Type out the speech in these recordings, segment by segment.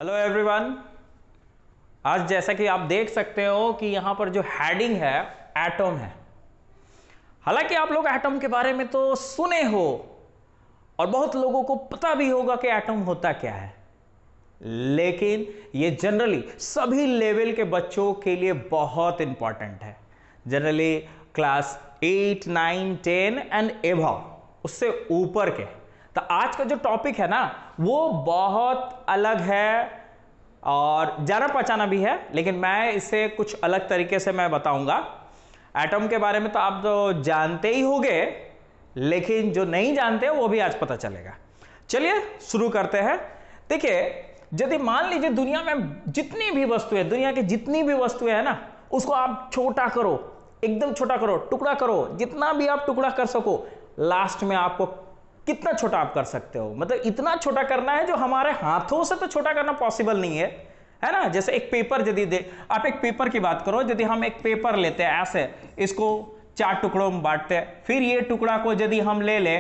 Hello everyone. आज जैसा कि आप देख सकते हो कि यहां पर जो हेडिंग है एटम है। हालांकि आप लोग एटम के बारे में तो सुने हो और बहुत लोगों को पता भी होगा कि एटम होता क्या है, लेकिन ये जनरली सभी लेवल के बच्चों के लिए बहुत इंपॉर्टेंट है। जनरली क्लास 8, 9, 10 एंड एबव, उससे ऊपर के। तो आज का जो टॉपिक है ना वो बहुत अलग है और जाना पहचाना भी है, लेकिन मैं इसे कुछ अलग तरीके से मैं बताऊंगा। एटम के बारे में तो आप तो जानते ही होंगे, लेकिन जो नहीं जानते वो भी आज पता चलेगा। चलिए शुरू करते हैं। देखिए, यदि मान लीजिए दुनिया में जितनी भी वस्तुएं, दुनिया की जितनी भी वस्तुएं है ना, उसको आप छोटा करो, एकदम छोटा करो, टुकड़ा करो, जितना भी आप टुकड़ा कर सको, लास्ट में आपको कितना छोटा आप कर सकते हो, मतलब इतना छोटा करना है जो हमारे हाथों से तो छोटा करना पॉसिबल नहीं है ना। जैसे एक पेपर, यदि आप एक पेपर की बात करो, यदि हम एक पेपर लेते हैं ऐसे, इसको 4 टुकड़ों में बांटते हैं, फिर ये टुकड़ा को यदि हम ले ले,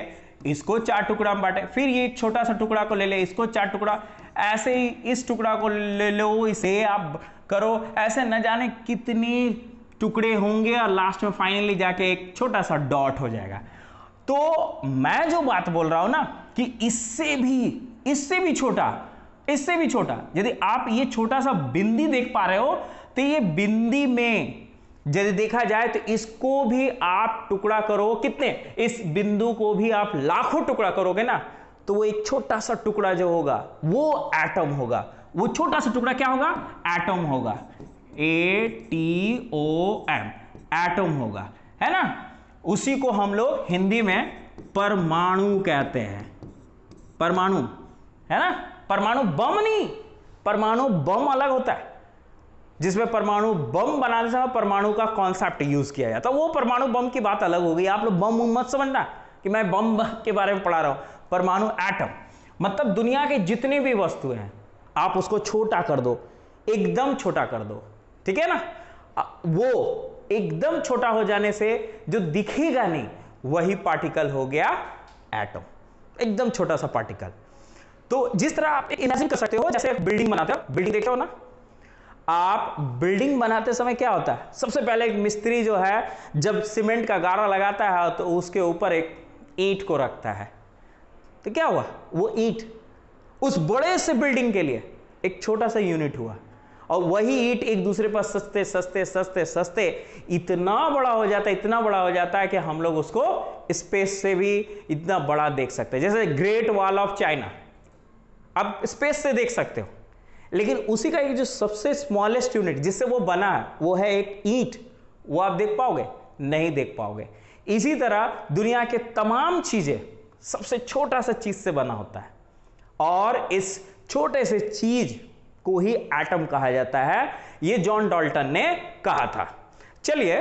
इसको 4 टुकड़ा में बांटे, फिर ये छोटा सा टुकड़ा को ले ले, इसको 4 टुकड़ा, ऐसे ही इस टुकड़ा को ले लो, इसे आप करो, ऐसे न जाने कितनी टुकड़े होंगे और लास्ट में फाइनली जाके एक छोटा सा डॉट हो जाएगा। तो मैं जो बात बोल रहा हूं ना कि इससे भी छोटा, इससे भी छोटा, यदि आप ये छोटा सा बिंदी देख पा रहे हो, तो ये बिंदी में यदि देखा जाए तो इसको भी आप टुकड़ा करो, कितने, इस बिंदु को भी आप लाखों टुकड़ा करोगे ना, तो वो एक छोटा सा टुकड़ा जो होगा वो एटम होगा। वो छोटा सा टुकड़ा क्या होगा? एटम होगा। ATOM, एटम होगा, है ना। उसी को हम लोग हिंदी में परमाणु कहते हैं। परमाणु, है ना। परमाणु बम नहीं, परमाणु बम अलग होता है, जिसमें परमाणु बम बनाने से परमाणु का कॉन्सेप्ट यूज किया जाता है। वो परमाणु बम की बात अलग हो गई। आप लोग बम मत समझना कि मैं बम के बारे में पढ़ा रहा हूं। परमाणु एटम मतलब दुनिया की जितनी भी वस्तुएं हैं, आप उसको छोटा कर दो, एकदम छोटा कर दो, ठीक है ना। वो एकदम छोटा हो जाने से जो दिखेगा नहीं, वही पार्टिकल हो गया एटम, एकदम छोटा सा पार्टिकल। तो जिस तरह आप इमेजिन कर सकते हो, जैसे बिल्डिंग बनाते हो, बिल्डिंग देखे हो ना आप, बिल्डिंग बनाते समय क्या होता है, सबसे पहले एक मिस्त्री जो है जब सीमेंट का गारा लगाता है तो उसके ऊपर एक ईंट को रखता है, तो क्या हुआ, वो ईंट उस बड़े से बिल्डिंग के लिए एक छोटा सा यूनिट हुआ, और वही ईंट एक दूसरे पर सस्ते सस्ते सस्ते सस्ते इतना बड़ा हो जाता है, इतना बड़ा हो जाता है कि हम लोग उसको स्पेस से भी इतना बड़ा देख सकते हैं। जैसे ग्रेट वॉल ऑफ चाइना आप स्पेस से देख सकते हो, लेकिन उसी का एक जो सबसे स्मॉलेस्ट यूनिट जिससे वो बना है वो है एक ईंट, वो आप देख पाओगे? नहीं देख पाओगे। इसी तरह दुनिया के तमाम चीजें सबसे छोटा सा चीज से बना होता है, और इस छोटे से चीज को ही एटम कहा जाता है। ये जॉन डाल्टन ने कहा था। चलिए,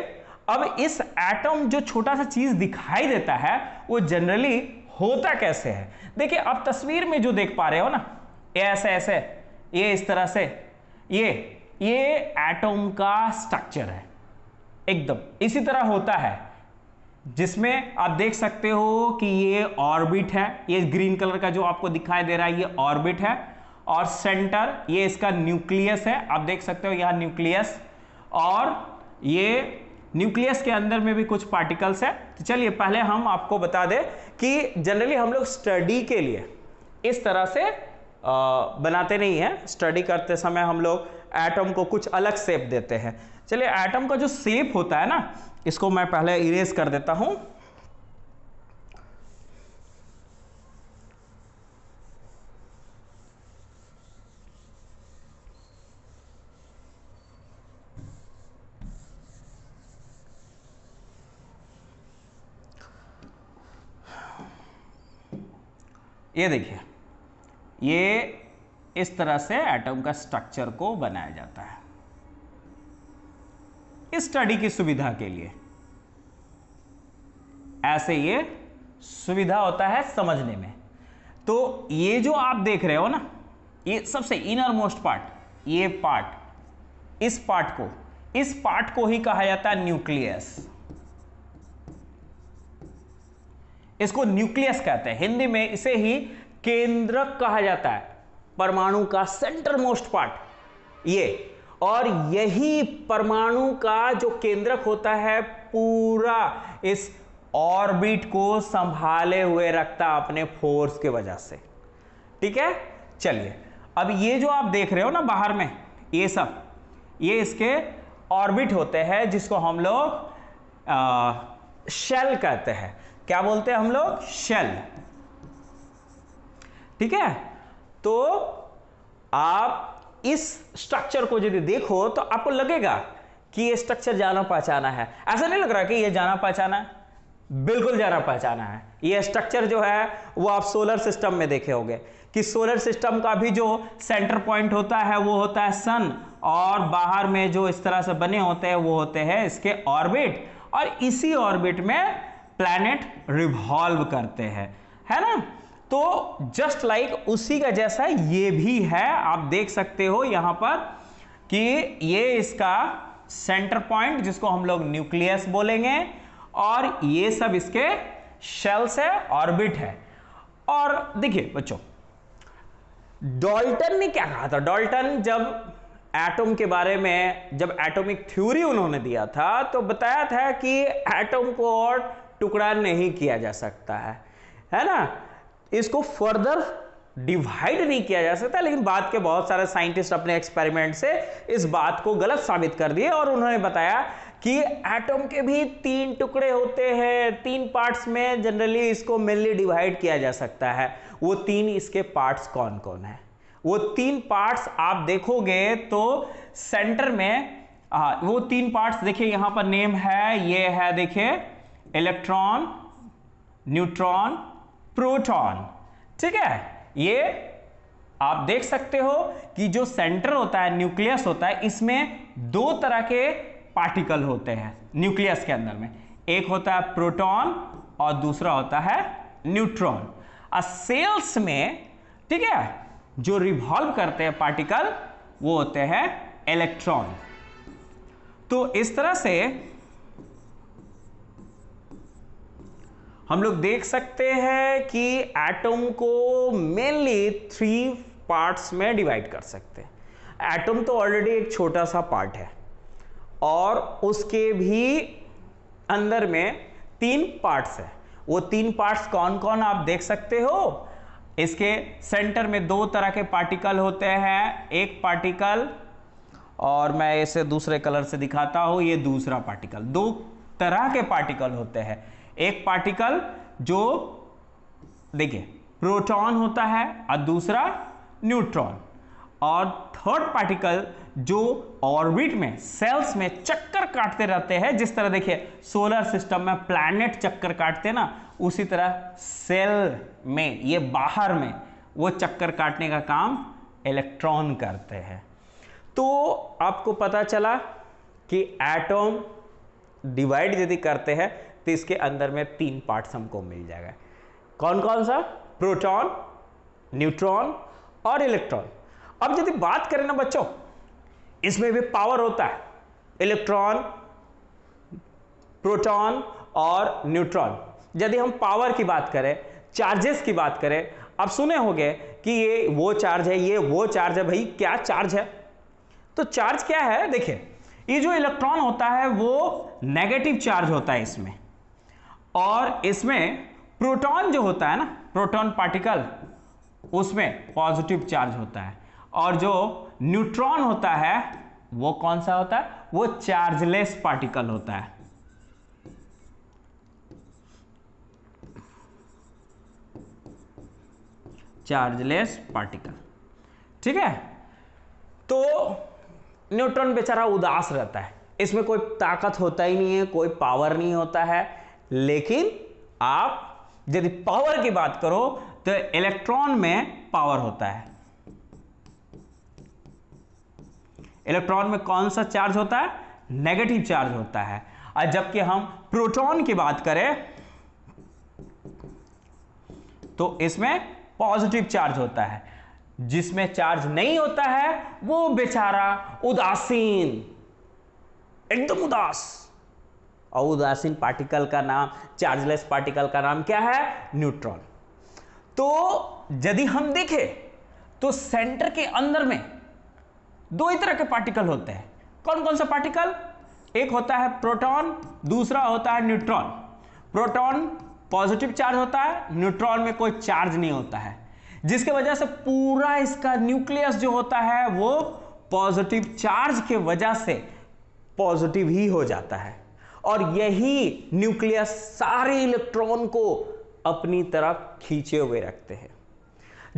अब इस एटम जो छोटा सा चीज दिखाई देता है वो जनरली होता कैसे है। देखिए, आप तस्वीर में जो देख पा रहे हो ना, ये ऐसे ऐसे, ये इस तरह से, ये एटम का स्ट्रक्चर है, एकदम इसी तरह होता है, जिसमें आप देख सकते हो कि ये ऑर्बिट है, ये ग्रीन कलर का जो आपको दिखाई दे रहा है ये ऑर्बिट है, और सेंटर ये इसका न्यूक्लियस है, आप देख सकते हो यहां न्यूक्लियस, और ये न्यूक्लियस के अंदर में भी कुछ पार्टिकल्स है। तो चलिए पहले हम आपको बता दें कि जनरली हम लोग स्टडी के लिए इस तरह से बनाते नहीं हैं। स्टडी करते समय हम लोग एटम को कुछ अलग शेप देते हैं। चलिए, एटम का जो शेप होता है ना, इसको मैं पहले इरेज कर देता हूं। ये देखिए, ये इस तरह से एटम का स्ट्रक्चर को बनाया जाता है इस स्टडी की सुविधा के लिए। ऐसे ये सुविधा होता है समझने में। तो ये जो आप देख रहे हो ना, ये सबसे इनर मोस्ट पार्ट, ये पार्ट, इस पार्ट को ही कहा जाता है न्यूक्लियस। इसको न्यूक्लियस कहते हैं, हिंदी में इसे ही केंद्रक कहा जाता है। परमाणु का सेंटर मोस्ट पार्ट ये, और यही परमाणु का जो केंद्रक होता है पूरा इस ऑर्बिट को संभाले हुए रखता अपने फोर्स के वजह से। ठीक है, चलिए अब ये जो आप देख रहे हो ना बाहर में, ये सब ये इसके ऑर्बिट होते हैं जिसको हम लोग शेल कहते हैं। क्या बोलते हैं हम लोग? शेल। ठीक है, तो आप इस स्ट्रक्चर को यदि देखो तो आपको लगेगा कि ये स्ट्रक्चर जाना पहचाना है। ऐसा नहीं लग रहा कि ये जाना पहचाना है? बिल्कुल जाना पहचाना है। ये स्ट्रक्चर जो है वो आप सोलर सिस्टम में देखे होंगे कि सोलर सिस्टम का भी जो सेंटर पॉइंट होता है वो होता है सन, और बाहर में जो इस तरह से बने होते हैं वो होते हैं इसके ऑर्बिट, और इसी ऑर्बिट में प्लैनेट रिवॉल्व करते हैं, है ना। तो जस्ट लाइक उसी का जैसा ये भी है। आप देख सकते हो यहां पर कि ये इसका सेंटर पॉइंट जिसको हम लोग न्यूक्लियस बोलेंगे, और ये सब इसके शेल्स है, ऑर्बिट है। और देखिए बच्चों, डाल्टन ने क्या कहा था? डाल्टन जब एटम के बारे में, जब एटॉमिक थ्योरी उन्होंने दिया था तो बताया था कि एटम को और टुकड़ा नहीं किया जा सकता है ना, इसको फर्दर डिवाइड नहीं किया जा सकता। लेकिन बाद के बहुत सारे साइंटिस्ट अपने एक्सपेरिमेंट से इस बात को गलत साबित कर दिए, और उन्होंने बताया कि एटम के भी 3 टुकड़े होते हैं, 3 पार्ट्स में जनरली इसको मेनली डिवाइड किया जा सकता है। वो 3 इसके पार्ट्स कौन कौन है? वो 3 पार्ट्स आप देखोगे तो सेंटर में वो 3 पार्ट्स देखिए, यहां पर नेम है, ये है देखिए इलेक्ट्रॉन, न्यूट्रॉन, प्रोटॉन। ठीक है, ये आप देख सकते हो कि जो सेंटर होता है, न्यूक्लियस होता है, इसमें 2 तरह के पार्टिकल होते हैं न्यूक्लियस के अंदर में। एक होता है प्रोटॉन और दूसरा होता है न्यूट्रॉन। सेल्स में, ठीक है, जो रिवॉल्व करते हैं पार्टिकल वो होते हैं इलेक्ट्रॉन। तो इस तरह से हम लोग देख सकते हैं कि एटम को मेनली 3 पार्ट्स में डिवाइड कर सकते हैं। एटम तो ऑलरेडी एक छोटा सा पार्ट है, और उसके भी अंदर में 3 पार्ट्स है। वो 3 पार्ट्स कौन कौन आप देख सकते हो? इसके सेंटर में 2 तरह के पार्टिकल होते हैं। एक पार्टिकल, और मैं इसे दूसरे कलर से दिखाता हूं, ये दूसरा पार्टिकल। 2 तरह के पार्टिकल होते हैं। एक पार्टिकल जो देखिए प्रोटॉन होता है और दूसरा न्यूट्रॉन, और थर्ड पार्टिकल जो ऑर्बिट में, सेल्स में चक्कर काटते रहते हैं। जिस तरह देखिए सोलर सिस्टम में प्लैनेट चक्कर काटते हैं ना, उसी तरह सेल में, ये बाहर में, वो चक्कर काटने का काम इलेक्ट्रॉन करते हैं। तो आपको पता चला कि एटम डिवाइड यदि करते हैं तो इसके अंदर में 3 पार्ट्स हमको मिल जाएगा। कौन कौन सा? प्रोटॉन, न्यूट्रॉन और इलेक्ट्रॉन। अब यदि बात करें ना बच्चों, इसमें भी पावर होता है, इलेक्ट्रॉन, प्रोटॉन और न्यूट्रॉन। यदि हम पावर की बात करें, चार्जेस की बात करें, आप सुने होंगे कि ये वो चार्ज है, ये वो चार्ज है। भाई क्या चार्ज है? तो चार्ज क्या है? देखिए, ये जो इलेक्ट्रॉन होता है वो नेगेटिव चार्ज होता है इसमें, और इसमें प्रोटॉन जो होता है ना, प्रोटॉन पार्टिकल, उसमें पॉजिटिव चार्ज होता है। और जो न्यूट्रॉन होता है वो कौन सा होता है? वो चार्जलेस पार्टिकल होता है। Chargeless particle. ठीक है, तो न्यूट्रॉन बेचारा उदास रहता है, इसमें कोई ताकत होता ही नहीं है, कोई पावर नहीं होता है। लेकिन आप यदि पावर की बात करो तो इलेक्ट्रॉन में पावर होता है। इलेक्ट्रॉन में कौन सा चार्ज होता है? नेगेटिव चार्ज होता है। और जबकि हम प्रोटॉन की बात करें तो इसमें पॉजिटिव चार्ज होता है। जिसमें चार्ज नहीं होता है वो बेचारा उदासीन, एकदम उदास। और उदासीन पार्टिकल का नाम, चार्जलेस पार्टिकल का नाम क्या है? न्यूट्रॉन। तो यदि हम देखें तो सेंटर के अंदर में दो ही तरह के पार्टिकल होते हैं। कौन कौन सा पार्टिकल? एक होता है प्रोटॉन, दूसरा होता है न्यूट्रॉन। प्रोटॉन पॉजिटिव चार्ज होता है, न्यूट्रॉन में कोई चार्ज नहीं होता है, जिसके वजह से पूरा इसका न्यूक्लियस जो होता है वो पॉजिटिव चार्ज के वजह से पॉजिटिव ही हो जाता है, और यही न्यूक्लियस सारे इलेक्ट्रॉन को अपनी तरफ खींचे हुए रखते हैं।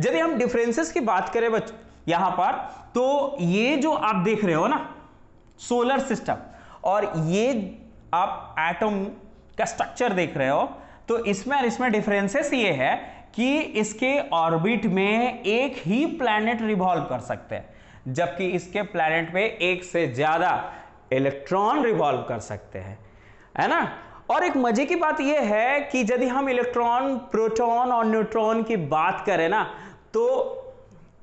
यदि हम डिफरेंसेस की बात करें बच्चों यहां पर, तो ये जो आप देख रहे हो ना सोलर सिस्टम, और ये आप एटम का स्ट्रक्चर देख रहे हो, तो इसमें और इसमें डिफरेंसेस ये है कि इसके ऑर्बिट में एक ही प्लैनेट रिवॉल्व कर सकते हैं, जबकि इसके प्लैनेट में एक से ज्यादा इलेक्ट्रॉन रिवॉल्व कर सकते हैं, है ना। और एक मजे की बात यह है कि यदि हम इलेक्ट्रॉन, प्रोटॉन और न्यूट्रॉन की बात करें ना, तो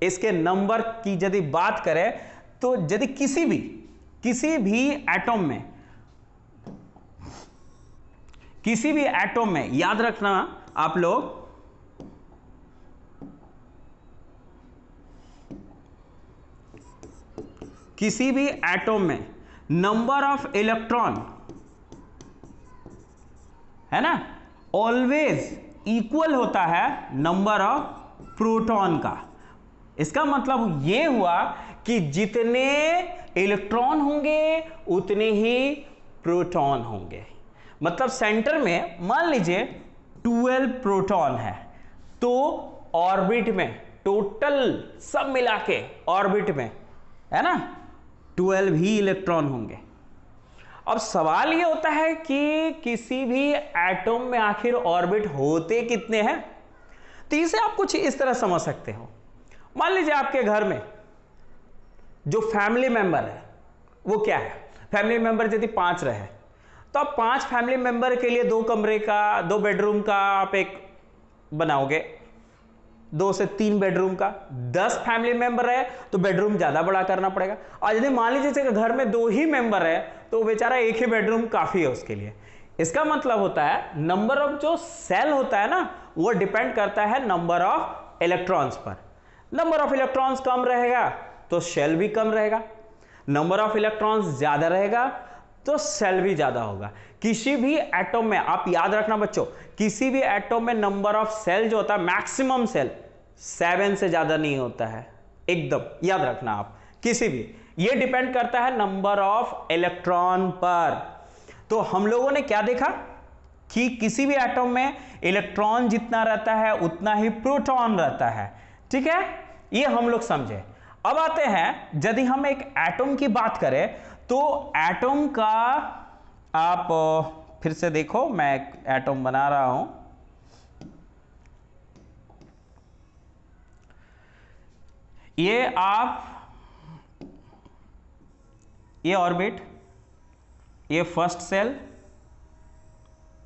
इसके नंबर की यदि बात करें, तो यदि किसी भी एटम में याद रखना आप लोग, किसी भी एटम में नंबर ऑफ इलेक्ट्रॉन है ना ऑलवेज इक्वल होता है नंबर ऑफ प्रोटॉन का। इसका मतलब यह हुआ कि जितने इलेक्ट्रॉन होंगे उतने ही प्रोटॉन होंगे। मतलब सेंटर में मान लीजिए 12 प्रोटॉन है, तो ऑर्बिट में टोटल सब मिला के ऑर्बिट में है ना 12 ही इलेक्ट्रॉन होंगे। अब सवाल यह होता है कि किसी भी एटम में आखिर ऑर्बिट होते कितने हैं? तो इसे आप कुछ इस तरह समझ सकते हो। मान लीजिए आपके घर में जो फैमिली मेंबर है वो क्या है? फैमिली मेंबर यदि 5 रहे, तो आप 5 फैमिली मेंबर के लिए 2 कमरे का, 2 बेडरूम का आप एक बनाओगे, 2 से 3 बेडरूम का। 10 फैमिली मेंबर है तो बेडरूम ज्यादा बड़ा करना पड़ेगा। और यदि मान लीजिए घर में 2 ही मेंबर है तो बेचारा एक ही बेडरूम काफी है उसके लिए। इसका मतलब होता है नंबर ऑफ जो सेल होता है ना वो डिपेंड करता है नंबर ऑफ इलेक्ट्रॉन्स पर। नंबर ऑफ इलेक्ट्रॉन्स कम रहेगा तो सेल भी कम रहेगा, नंबर ऑफ इलेक्ट्रॉन्स ज्यादा रहेगा तो सेल भी ज्यादा होगा। किसी भी एटम में आप याद रखना बच्चों, किसी भी एटम में नंबर ऑफ सेल जो होता है मैक्सिमम सेल 7 से ज्यादा नहीं होता है, एकदम याद रखना आप। किसी भी, ये डिपेंड करता है नंबर ऑफ इलेक्ट्रॉन पर। तो हम लोगों ने क्या देखा कि किसी भी एटम में इलेक्ट्रॉन जितना रहता है उतना ही प्रोटॉन रहता है, ठीक है, ये हम लोग समझे। अब आते हैं यदि हम एक एटम की बात करें तो एटम का आप फिर से देखो, मैं एक एटम बना रहा हूं। ये ऑर्बिट, ये फर्स्ट सेल,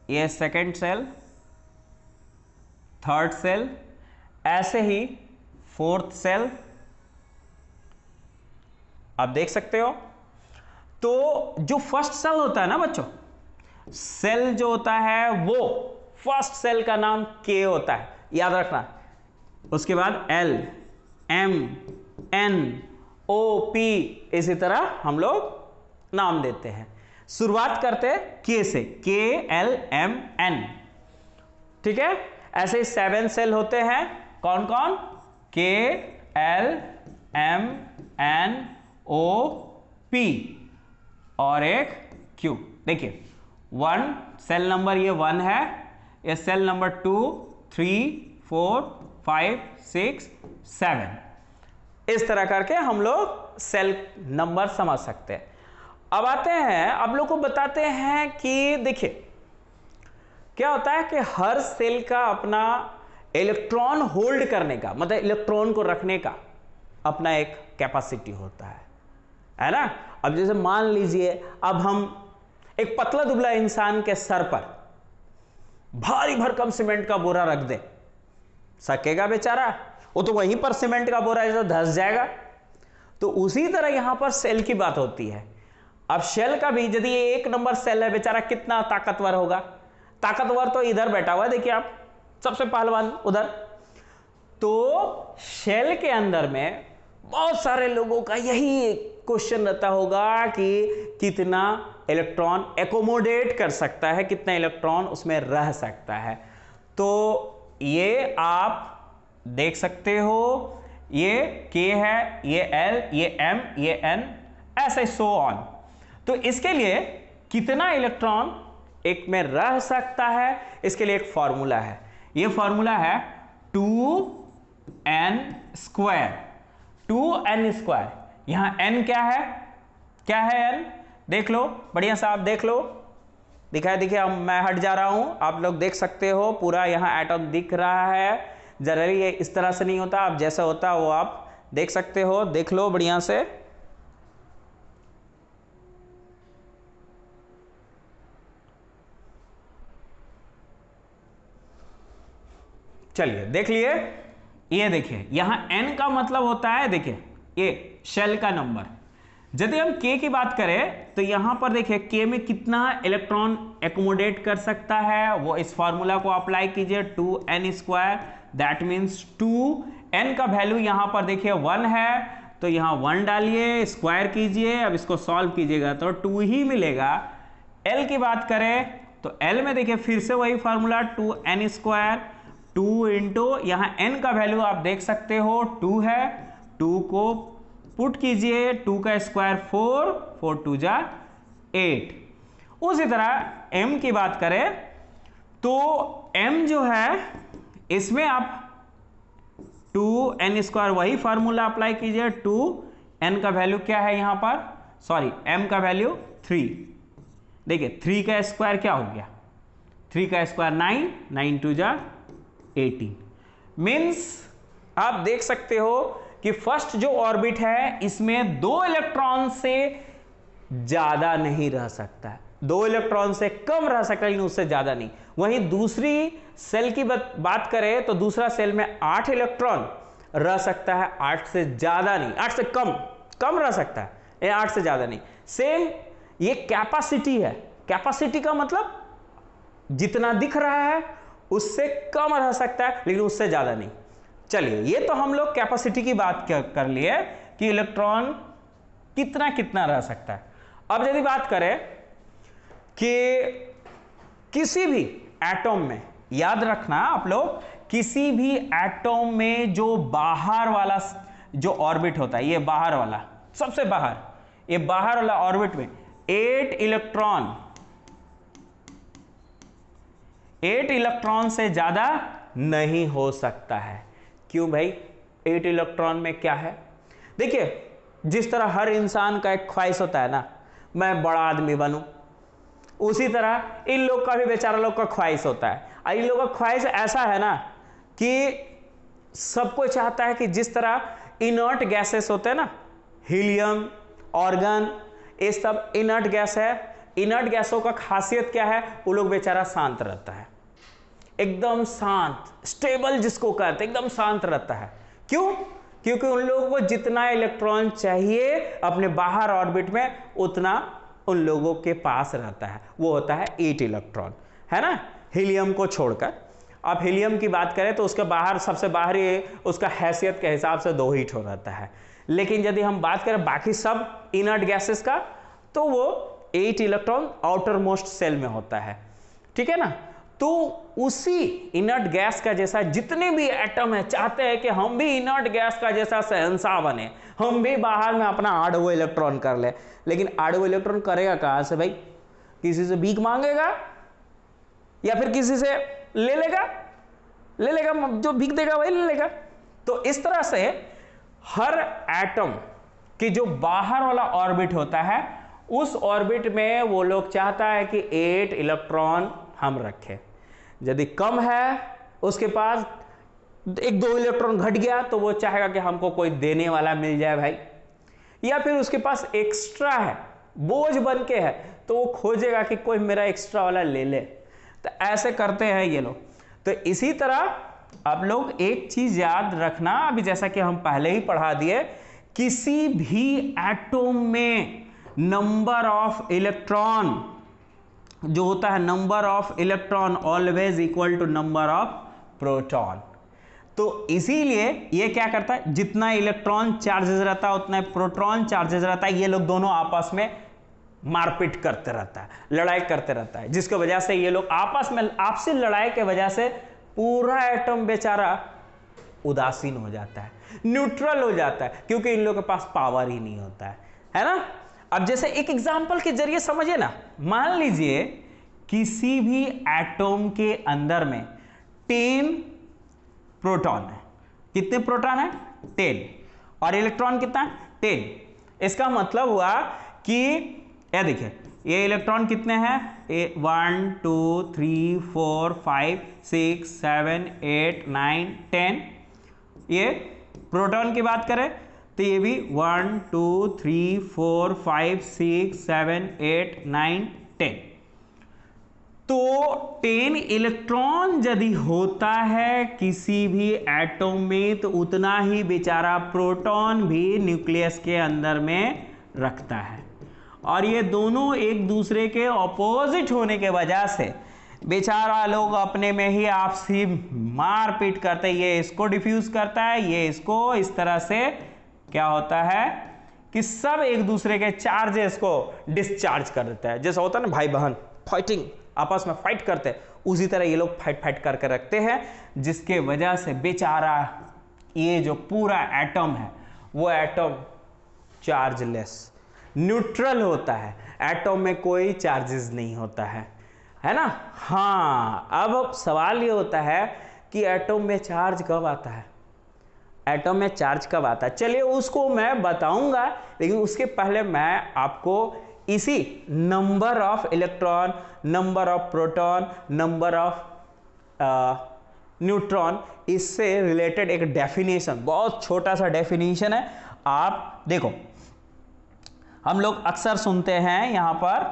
ये सेकंड सेल, थर्ड सेल, ऐसे ही फोर्थ सेल आप देख सकते हो। तो जो फर्स्ट सेल होता है ना बच्चों, सेल जो होता है वो फर्स्ट सेल का नाम के होता है, याद रखना। उसके बाद L, M, N, O, P, इसी तरह हम लोग नाम देते हैं। शुरुआत करते हैं के से, K, L, M, N, ठीक है। ऐसे ही 7 सेल होते हैं, कौन कौन? K, L, M, N, O, P और एक Q। देखिए 1 सेल नंबर ये 1 है, ये सेल नंबर 2, 3, 4, 5, 6, 7, इस तरह करके हम लोग सेल नंबर समझ सकते हैं। अब आते हैं, आप लोग को बताते हैं कि देखिए क्या होता है कि हर सेल का अपना इलेक्ट्रॉन होल्ड करने का, मतलब इलेक्ट्रॉन को रखने का अपना एक कैपेसिटी होता है ना। अब जैसे मान लीजिए अब हम एक पतला दुबला इंसान के सर पर भारी भरकम सीमेंट का बोरा रख दे, सकेगा बेचारा? वो तो वहीं पर सीमेंट का बोरा ऐसा धंस जाएगा। तो उसी तरह यहां पर सेल की बात होती है। अब सेल का भी यदि ये 1 नंबर सेल है, बेचारा कितना ताकतवर होगा? ताकतवर तो इधर बैठा हुआ है, देखिए आप, सबसे पहलवान उधर। तो शेल के अंदर में बहुत सारे लोगों का यही क्वेश्चन रहता होगा कि कितना इलेक्ट्रॉन एकोमोडेट कर सकता है, कितना इलेक्ट्रॉन उसमें रह सकता है। तो ये आप देख सकते हो, ये K है, ये L, ये M, ये N, ऐसे सो ऑन। तो इसके लिए कितना इलेक्ट्रॉन एक में रह सकता है, इसके लिए एक फॉर्मूला है। ये फॉर्मूला है 2n स्क्वायर। 2n स्क्वायर, यहां n क्या है, क्या है n, देख लो बढ़िया से, आप देख लो, दिखाए दिखे, मैं हट जा रहा हूं, आप लोग देख सकते हो, पूरा यहां एटम दिख रहा है। जनरली ये इस तरह से नहीं होता, आप जैसा होता है वो आप देख सकते हो, देख लो बढ़िया से। चलिए देख लिए, ये देखिए यहां n का मतलब होता है, देखिए ये शेल का नंबर। यदि हम k की बात करें तो यहां पर देखिए k में कितना इलेक्ट्रॉन एकोमोडेट कर सकता है, वो इस फॉर्मूला को अप्लाई कीजिए 2n square, that means 2n का वैल्यू यहां पर देखिए 1 है, तो यहां 1 डालिए, स्क्वायर कीजिए, अब इसको सॉल्व कीजिएगा तो 2 ही मिलेगा। l की बात करें तो l में देखिए फिर से वही फॉर्मूला 2n स्क्वायर, 2 इंटू यहां n का वैल्यू आप देख सकते हो 2 है, 2 को पुट कीजिए, 2 का स्क्वायर 4, 4 2 जा 8। उसी तरह m की बात करें तो m जो है इसमें आप 2n स्क्वायर वही फॉर्मूला अप्लाई कीजिए, 2n का वैल्यू क्या है यहां पर, सॉरी m का वैल्यू 3। देखिए 3 का स्क्वायर क्या हो गया, 3 का स्क्वायर 9, 9 2 जा 18। मीन्स आप देख सकते हो कि फर्स्ट जो ऑर्बिट है इसमें 2 इलेक्ट्रॉन से ज्यादा नहीं रह सकता है, 2 इलेक्ट्रॉन से कम रह सकता है लेकिन उससे ज्यादा नहीं। वहीं दूसरी सेल की बात करें तो दूसरा सेल में 8 इलेक्ट्रॉन रह सकता है, 8 से ज्यादा नहीं, 8 से कम रह सकता है, 8 से ज्यादा नहीं। सेम ये कैपेसिटी है, कैपेसिटी का मतलब जितना दिख रहा है उससे कम रह सकता है लेकिन उससे ज्यादा नहीं। चलिए ये तो हम लोग कैपेसिटी की बात कर लिए कि इलेक्ट्रॉन कितना कितना रह सकता है। अब यदि बात करें कि किसी भी एटम में, याद रखना आप लोग, किसी भी एटम में जो बाहर वाला जो ऑर्बिट होता है, ये बाहर वाला, सबसे बाहर, ये बाहर वाला ऑर्बिट में 8 इलेक्ट्रॉन से ज्यादा नहीं हो सकता है। क्यों भाई, 8 इलेक्ट्रॉन में क्या है, देखिए जिस तरह हर इंसान का एक ख्वाहिश होता है ना, मैं बड़ा आदमी बनूं, उसी तरह इन लोग का भी, बेचारा लोग का ख्वाहिश होता है। इन लोगों का ख्वाहिश ऐसा है ना कि सबको चाहता है कि जिस तरह इनर्ट गैसेस होते हैं ना, हीलियम, ऑर्गन, ये सब इनर्ट गैस है। इनर्ट गैसों का खासियत क्या है, वो लोग बेचारा शांत रहता है, एकदम शांत, स्टेबल जिसको कहते हैं, एकदम शांत रहता है। क्यों? क्योंकि उन लोगों को जितना इलेक्ट्रॉन चाहिए अपने बाहर ऑर्बिट में उतना उन लोगों के पास रहता है, वो होता है 8 इलेक्ट्रॉन, है ना, हीलियम को छोड़कर। अब हीलियम की बात करें तो उसके बाहर, सबसे बाहरी, उसका हैसियत के हिसाब से 2 ही ठो रहता है। लेकिन यदि हम बात करें बाकी सब इनर्ट गैसेस का तो वो 8 इलेक्ट्रॉन आउटर मोस्ट सेल में होता है, ठीक है ना। तो उसी इनर्ट गैस का जैसा जितने भी एटम है चाहते हैं कि हम भी इनर्ट गैस का जैसा शहंशाह बने, हम भी बाहर में अपना 8 इलेक्ट्रॉन कर ले। लेकिन 8 इलेक्ट्रॉन करेगा कहां से भाई, किसी से भीख मांगेगा या फिर किसी से ले लेगा, जो भीख देगा वही ले लेगा। तो इस तरह से हर एटम की जो बाहर वाला ऑर्बिट होता है, उस ऑर्बिट में वो लोग चाहता है कि 8 इलेक्ट्रॉन हम रखें। यदि कम है उसके पास, 1-2 इलेक्ट्रॉन घट गया तो वो चाहेगा कि हमको कोई देने वाला मिल जाए भाई, या फिर उसके पास एक्स्ट्रा है, बोझ बन के है, तो वो खोजेगा कि कोई मेरा एक्स्ट्रा वाला ले ले। तो ऐसे करते हैं ये लोग। तो इसी तरह आप लोग एक चीज याद रखना, अभी जैसा कि हम पहले ही पढ़ा दिए, किसी भी एटम में नंबर ऑफ इलेक्ट्रॉन जो होता है, number of electron always equal to number of proton. तो इसीलिए ये क्या करता है, जितना इलेक्ट्रॉन चार्जेस रहता है उतना प्रोटॉन चार्जेस रहता है, ये लोग दोनों आपस में मारपीट करते रहता है, लड़ाई करते रहता है, जिसकी वजह से ये लोग आपस में आपसी लड़ाई के वजह से पूरा एटम बेचारा उदासीन हो जाता है, न्यूट्रल हो जाता है, क्योंकि इन लोगों के पास पावर ही नहीं होता है ना। अब जैसे एक एग्जांपल के जरिए समझिए ना, मान लीजिए किसी भी एटम के अंदर में 10 प्रोटॉन है। कितने प्रोटॉन है? 10। और इलेक्ट्रॉन कितना है? 10। इसका मतलब हुआ कि ये देखिए, ये इलेक्ट्रॉन कितने हैं? 1 2 3 4 5 6 7 8 9 10। ये प्रोटॉन की बात करें तो ये भी 1 2 3 4 5 6 7 8 9 10। तो 10 इलेक्ट्रॉन यदि होता है किसी भी एटम में, तो उतना ही बेचारा प्रोटॉन भी न्यूक्लियस के अंदर में रखता है। और ये दोनों एक दूसरे के ऑपोजिट होने के वजह से बेचारा लोग अपने में ही आपसी मारपीट करते हैं। ये इसको डिफ्यूज करता है, ये इसको, इस तरह से क्या होता है कि सब एक दूसरे के चार्जेस को डिस्चार्ज कर देता है। जैसा होता है ना भाई बहन फाइटिंग, आपस में फाइट करते हैं, उसी तरह ये लोग फाइट करके रखते हैं, जिसके वजह से बेचारा ये जो पूरा एटम है वो एटम चार्जलेस, न्यूट्रल होता है। एटम में कोई चार्जेस नहीं होता है ना। हाँ, अब सवाल ये होता है कि एटम में चार्ज कब आता है? एटम में चार्ज कब आता है? चलिए उसको मैं बताऊंगा, लेकिन उसके पहले मैं आपको इसी number of electron, number of proton, number of neutron, इससे रिलेटेड एक डेफिनेशन, बहुत छोटा सा डेफिनेशन है, आप देखो। हम लोग अक्सर सुनते हैं यहां पर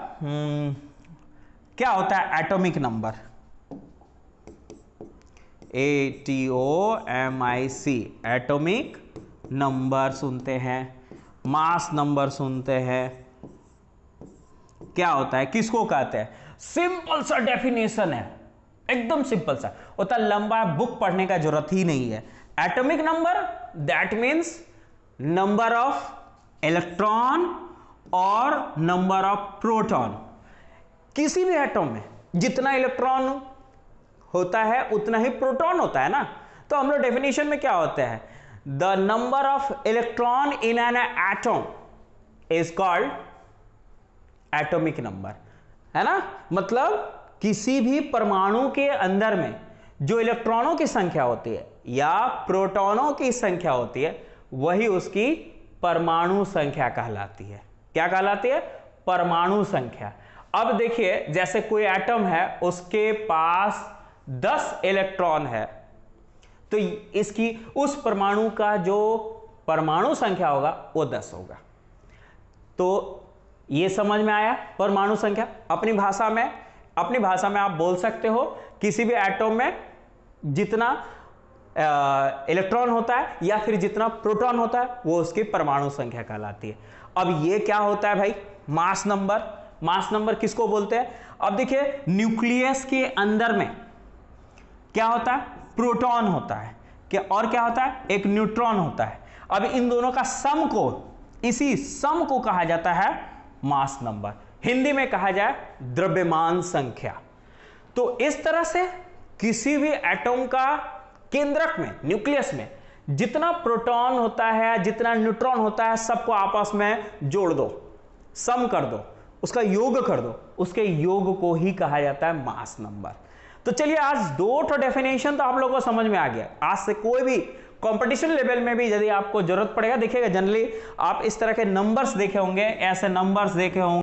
क्या होता है? Atomic number, ATOMIC, atomic number सुनते हैं, मास नंबर सुनते हैं। क्या होता है, किसको कहते हैं? सिंपल सा डेफिनेशन है, एकदम सिंपल सा होता है, लंबा बुक पढ़ने का जरूरत ही नहीं है। Atomic number that means number of electron और नंबर ऑफ प्रोटॉन। किसी भी एटम में जितना इलेक्ट्रॉन होता है उतना ही प्रोटॉन होता है ना। तो हम लोग डेफिनेशन में क्या होता है? The number of electron in an atom is called atomic number, है ना। मतलब किसी भी परमाणु के अंदर में जो इलेक्ट्रॉनों की संख्या होती है या प्रोटॉनों की संख्या होती है, वही उसकी परमाणु संख्या कहलाती है। क्या कहलाती है? परमाणु संख्या। अब देखिए, जैसे कोई एटम है, उसके पास 10 इलेक्ट्रॉन है, तो इसकी उस परमाणु का जो परमाणु संख्या होगा वो 10 होगा। तो ये समझ में आया परमाणु संख्या। अपनी भाषा में आप बोल सकते हो किसी भी एटम में जितना इलेक्ट्रॉन होता है या फिर जितना प्रोटॉन होता है वो उसकी परमाणु संख्या कहलाती है। अब ये क्या होता है भाई? Mass number. मास नंबर किसको बोलते हैं? अब देखिए, न्यूक्लियस के अंदर में क्या होता है? प्रोटॉन होता है, क्या और क्या होता है? एक न्यूट्रॉन होता है। अब इन दोनों का सम को, इसी सम को कहा जाता है मास नंबर। हिंदी में कहा जाए द्रव्यमान संख्या। तो इस तरह से किसी भी एटम का केंद्रक में, न्यूक्लियस में जितना प्रोटॉन होता है, जितना न्यूट्रॉन होता है, सबको आपस में जोड़ दो, सम कर दो, उसका योग कर दो, उसके योग को ही कहा जाता है मास नंबर। तो चलिए, आज 2 डेफिनेशन तो आप लोगों को समझ में आ गया। आज से कोई भी कंपटीशन लेवल में भी यदि आपको जरूरत पड़ेगा, देखिएगा जनरली आप इस तरह के नंबर्स देखे होंगे, ऐसे नंबर्स देखे होंगे।